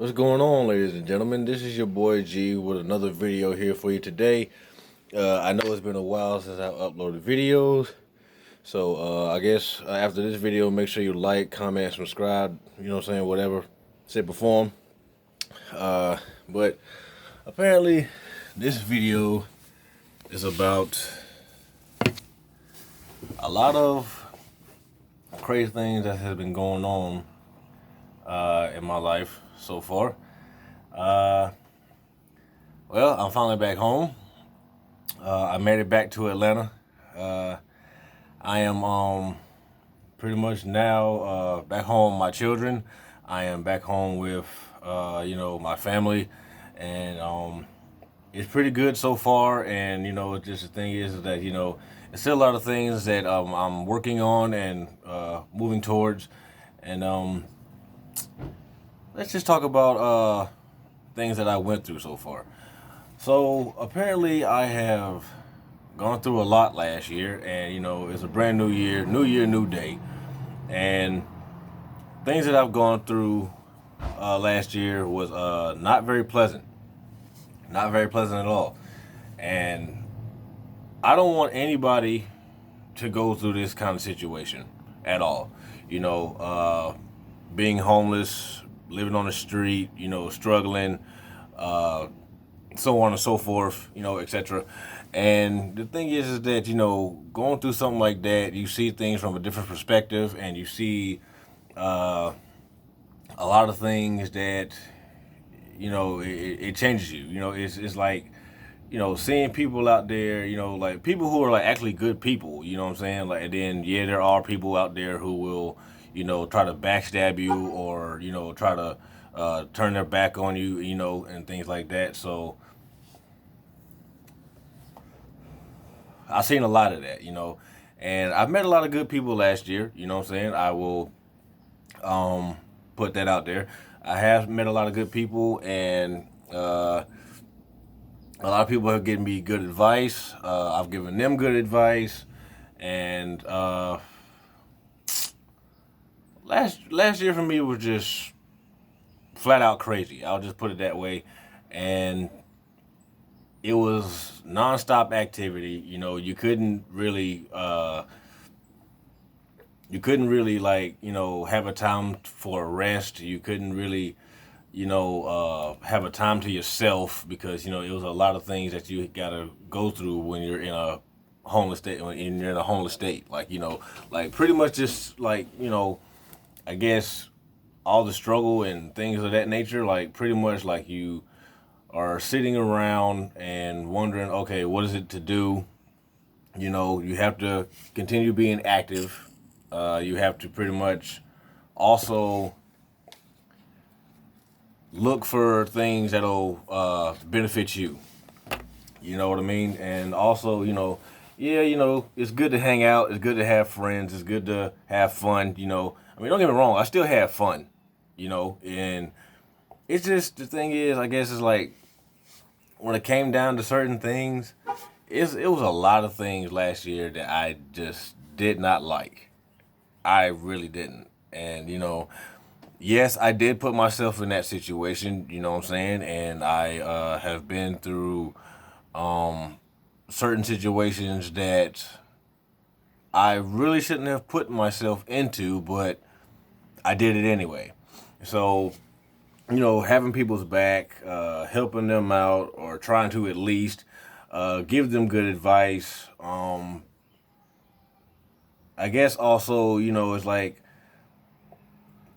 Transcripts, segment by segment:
What's going on, ladies and gentlemen? This is your boy G with another video here for you today. I know it's been a while since I've uploaded videos, so I guess after this video, make sure you like, comment, subscribe. You know what I'm saying? Whatever, say perform. But apparently, this video is about a lot of crazy things that has been going on in my life so far. Well, I'm finally back home. I made it back to Atlanta. I am pretty much now back home with my children. I am back home with my family, and it's pretty good so far. And just the thing is that it's still a lot of things that I'm working on and moving towards. And let's just talk about things that I went through so far. So apparently I have gone through a lot last year, and it's a brand new year, new day, and things that I've gone through last year was not very pleasant, not very pleasant at all, and I don't want anybody to go through this kind of situation at all. Being homeless, living on the street, struggling. So on and so forth, etc. And the thing is that, going through something like that, you see things from a different perspective, and you see a lot of things that, it changes you. It's like, seeing people out there, like people who are like actually good people, you know what I'm saying? Like, and then, yeah, there are people out there who will, try to backstab you or, try to turn their back on you, and things like that. So I've seen a lot of that, and I've met a lot of good people last year, you know what I'm saying? I will put that out there. I have met a lot of good people, and a lot of people have given me good advice. I've given them good advice, and last year for me was just flat out crazy. I'll just put it that way, and it was nonstop activity. You couldn't really like have a time for a rest. You couldn't really have a time to yourself because it was a lot of things that you gotta go through when you're in a homeless state. When you're in a homeless state, like like pretty much just like I guess all the struggle and things of that nature. Like pretty much like you are sitting around and wondering, okay, what is it to do? You have to continue being active. You have to pretty much also look for things that'll benefit you. You know what I mean? And also, yeah, it's good to hang out. It's good to have friends. It's good to have fun. I mean, don't get me wrong. I still have fun. And it's just the thing is, I guess it's like when it came down to certain things, it was a lot of things last year that I just did not like. I really didn't. And yes, I did put myself in that situation. You know what I'm saying? And I have been through certain situations that I really shouldn't have put myself into, but I did it anyway. So having people's back, helping them out, or trying to at least give them good advice. I guess also, it's like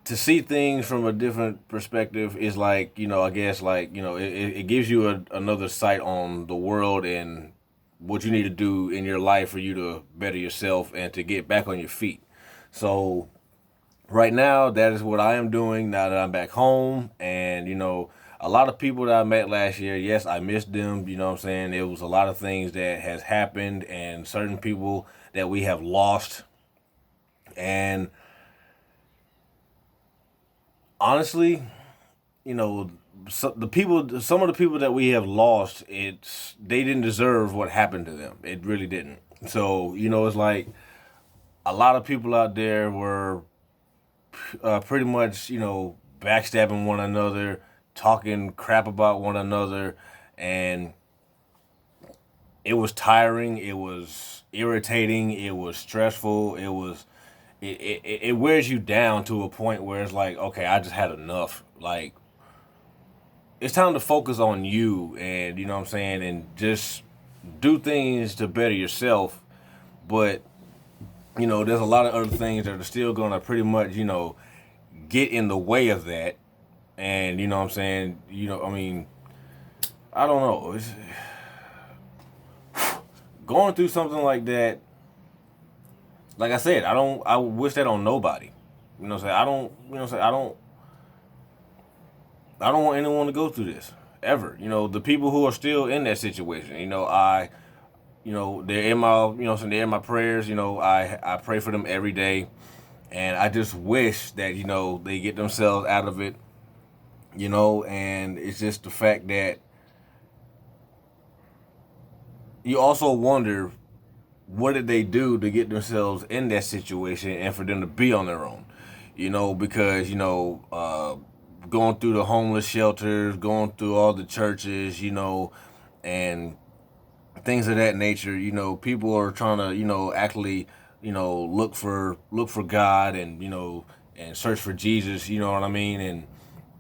to see things from a different perspective is like, I guess like, it gives you another sight on the world and what you need to do in your life for you to better yourself and to get back on your feet. So right now, that is what I am doing now that I'm back home. And, a lot of people that I met last year, yes, I missed them. You know what I'm saying? There was a lot of things that has happened and certain people that we have lost. And honestly, some of the people that we have lost, they didn't deserve what happened to them. It really didn't. So, it's like a lot of people out there were pretty much, backstabbing one another, talking crap about one another, and it was tiring. It was irritating. It was stressful. It wears you down to a point where it's like, okay, I just had enough. Like, it's time to focus on you, and you know what I'm saying, and just do things to better yourself. But there's a lot of other things that are still gonna pretty much get in the way of that. And you know what I'm saying, I mean, I don't know. It's, going through something like that, like I said, I wish that on nobody. You know what I'm saying? I don't, you know what I'm saying? I don't want anyone to go through this ever. The people who are still in that situation, they're in my, they're in my prayers. I pray for them every day, and I just wish that they get themselves out of it. And it's just the fact that you also wonder, what did they do to get themselves in that situation and for them to be on their own? Because going through the homeless shelters, going through all the churches, and things of that nature. People are trying to actually look for God, and and search for Jesus. You know what I mean? And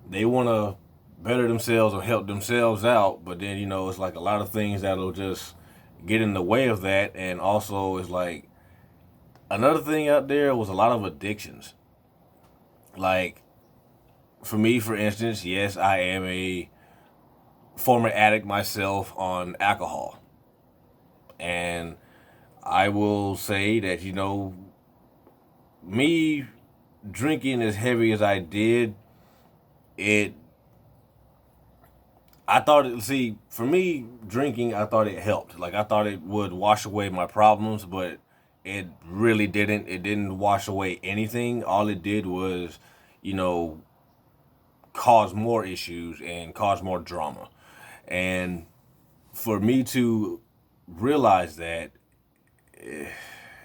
they want to better themselves or help themselves out, but then it's like a lot of things that'll just get in the way of that. And also, it's like another thing out there was a lot of addictions. Like, for me, for instance, yes, I am a former addict myself on alcohol. And I will say that, me drinking as heavy as I did, it, I thought it, see, for me, drinking, I thought it helped. Like, I thought it would wash away my problems, but it really didn't. It didn't wash away anything. All it did was, you know, cause more issues and cause more drama. And for me to realize that,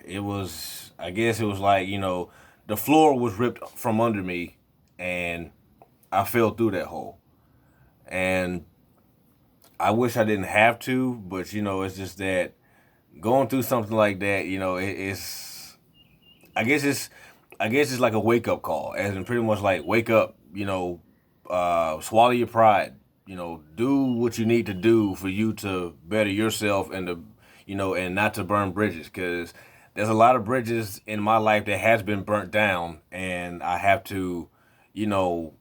it was, I guess it was like, the floor was ripped from under me, and I fell through that hole. And I wish I didn't have to, but it's just that going through something like that, it's, I guess it's, I guess it's like a wake up call, as in pretty much like wake up, swallow your pride, do what you need to do for you to better yourself, and to, and not to burn bridges, because there's a lot of bridges in my life that has been burnt down, and I have to, you know,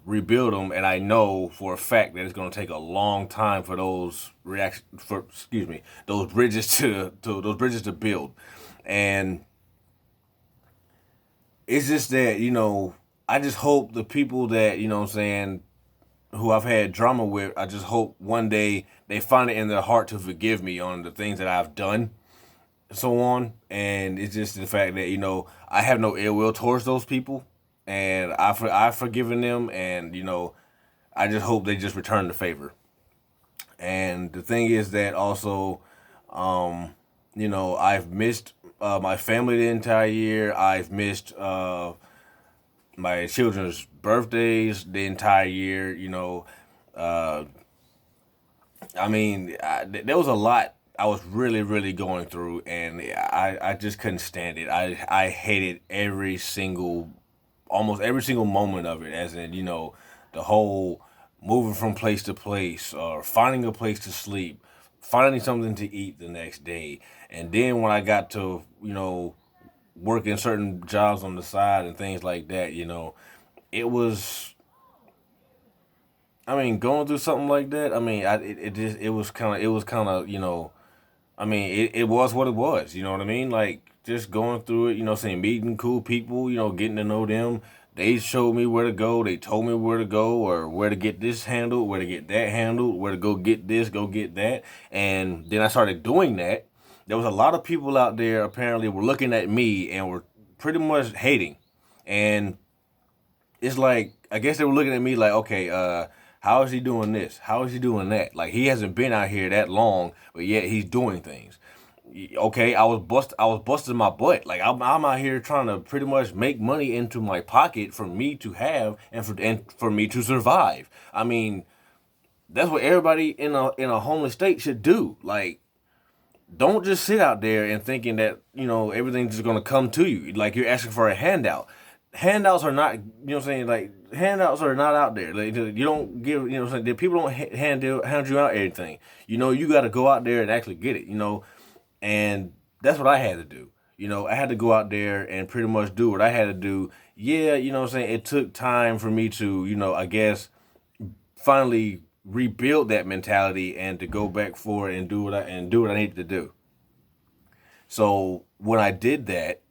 rebuild them, and I know for a fact that it's going to take a long time for those those bridges to build. And it's just that, I just hope the people that, what I'm saying, who I've had drama with, I just hope one day they find it in their heart to forgive me on the things that I've done, and so on. And it's just the fact that, I have no ill will towards those people, and I've forgiven them, and I just hope they just return the favor. And the thing is that also, I've missed my family the entire year. I've missed my children's birthdays the entire year. Uh, there was a lot I was really, really going through, and I just couldn't stand it. I hated almost every single moment of it, as in, the whole moving from place to place, or finding a place to sleep, finding something to eat the next day. And then when I got to, working certain jobs on the side and things like that, it was, going through something like that. It just, it was kind of, it was what it was. You know what I mean? Like, just going through it, saying, meeting cool people, getting to know them. They showed me where to go. They told me where to go, or where to get this handled, where to get that handled, where to go get this, go get that. And then I started doing that. There was a lot of people out there apparently were looking at me and were pretty much hating. And it's like, I guess they were looking at me like, okay, how is he doing this? How is he doing that? Like, he hasn't been out here that long, but yet he's doing things. Okay, I was busting my butt. Like I'm out here trying to pretty much make money into my pocket for me to have and for me to survive. I mean, that's what everybody in a homeless state should do. Like, don't just sit out there and thinking that everything's just gonna come to you. Like you're asking for a handout. Handouts are not, what I'm saying, like handouts are not out there. Like, you don't give, what I'm saying, the people don't hand you out everything. You got to go out there and actually get it. And that's what I had to do. I had to go out there and pretty much do what I had to do. Yeah, what I'm saying, it took time for me to, I guess, finally rebuild that mentality and to go back for it and do what I needed to do. So when I did that,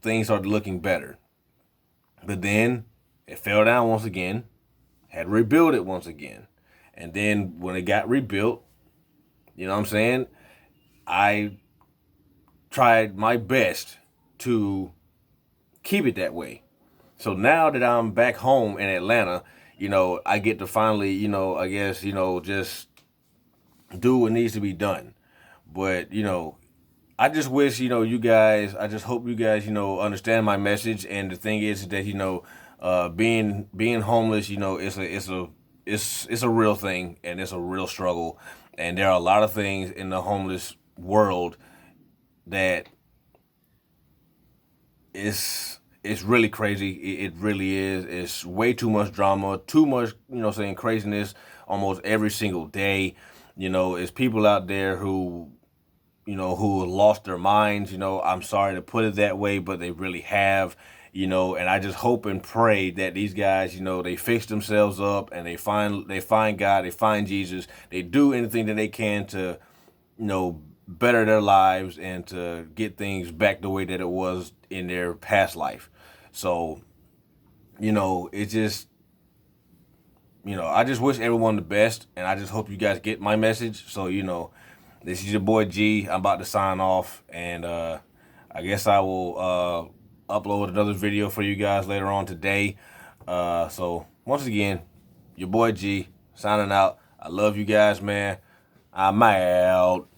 things started looking better. But then it fell down once again. Had to rebuild it once again. And then when it got rebuilt, you know what I'm saying? I tried my best to keep it that way. So now that I'm back home in Atlanta, I get to finally, I guess, just do what needs to be done. But, I just wish, you guys, I just hope you guys, understand my message. And the thing is that, being homeless, it's a real thing and it's a real struggle. And there are a lot of things in the homeless world that it's really crazy. It really is. It's way too much drama, too much, saying craziness almost every single day. It's people out there who lost their minds. I'm sorry to put it that way, but they really have. And I just hope and pray that these guys, they fix themselves up and they find God, they find Jesus, they do anything that they can to, better their lives and to get things back the way that it was in their past life. So, it's just, I just wish everyone the best, and I just hope you guys get my message. So, this is your boy G. I'm about to sign off, and I guess I will upload another video for you guys later on today. So, once again, your boy G signing out. I love you guys, man. I'm out.